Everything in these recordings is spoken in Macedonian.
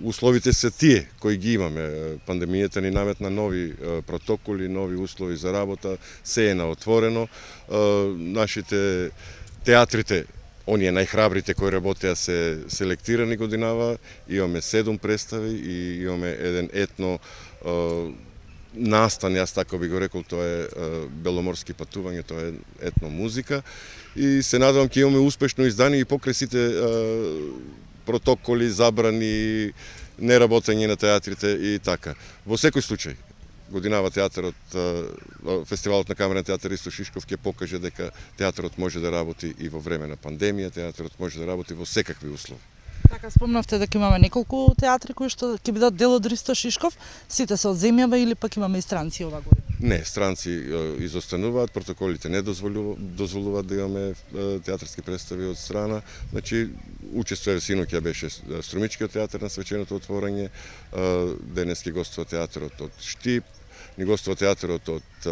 условите се тие кои ги имаме. Пандемијата ни наметна нови протоколи, нови услови за работа, се е на отворено. Нашите театрите, оние најхрабрите кои работеа се селектирани годинава, имаме 7 представи и имаме еден етно настан, јас така би го рекол, тоа е беломорски патување, тоа е етно музика и се надевам ќе имаме успешно издание и покрај сите протоколи, забрани, неработење на театрите и така. Во секој случај, годинава театарот, фестивалот на камерен театар Ристо Шишков ќе покаже дека театарот може да работи и во време на пандемија, театарот може да работи во секакви услови. Така, спомнавте дека имаме неколку театри кои што ќе бидат дел од Ристо Шишков, сите се од земјава или пак имаме и странци ова година? Не, странци изостануваат, протоколите не дозволуваат да имаме театарски представи од страна. Значи, учествува синоќа беше Струмичкиот театар на свеченото отворање, денес ќе гостува театарот од Штип, ни гостува театарот од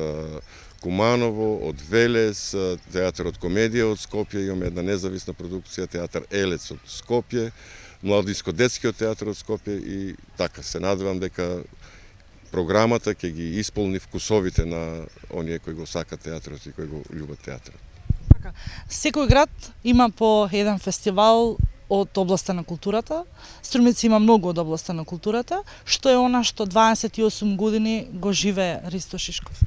Куманово, од Велес, театарот Комедија од Скопје, имаме една независна продукција, театар Елец од Скопје, Младинско-детскиот театар од Скопје и така. Се надевам дека програмата ќе ги исполни вкусовите на оние кои го сакат театарот и кои го љубат театарот. Така, секој град има по еден фестивал од областа на културата. Струмица има многу од областа на културата. Што е она што 28 години го живее Ристо Шишков?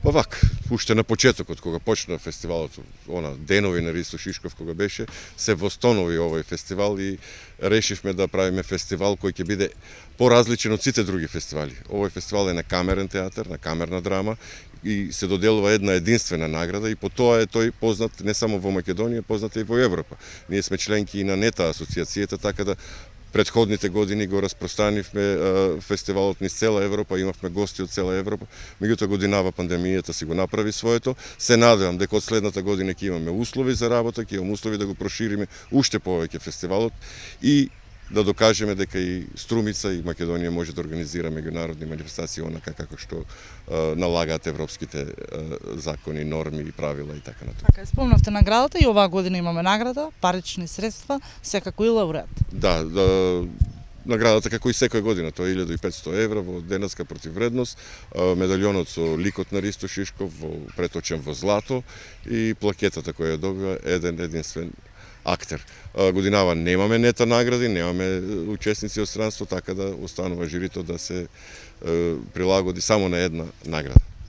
Па вак, уште на почетокот, кога почна фестивалот, она денови на Ристо Шишков кога беше, се востанови овој фестивал и решивме да правиме фестивал кој ќе биде поразличен од сите други фестивали. Овој фестивал е на камерен театар, на камерна драма и се доделува една единствена награда и по тоа е тој познат не само во Македонија, познат и во Европа. Ние сме членки и на НЕТА асоциацијата, така да предходните години го распространивме фестивалот низ цела Европа, имавме гости од цела Европа, меѓутоа годинава пандемијата си го направи своето. Се надевам дека од следната година ќе имаме услови за работа, ќе имаме услови да го прошириме уште повеќе фестивалот и да докажеме дека и Струмица и Македонија може да организира меѓународни манифестации онака како што налагаат европските закони, норми и правила и така натаму. Така, спомнавте наградата и оваа година имаме награда, парични средства, секако и лауреат. Да, наградата како и секоја година, тоа е 1500 евра во денеска противвредност, медалјонот со ликот на Ристо Шишков преточен во злато и плакетата која ја добива еден единствен актер. Годинава немаме НЕТА награди, немаме учесници од странство, така да останува жирито да се прилагоди само на една награда.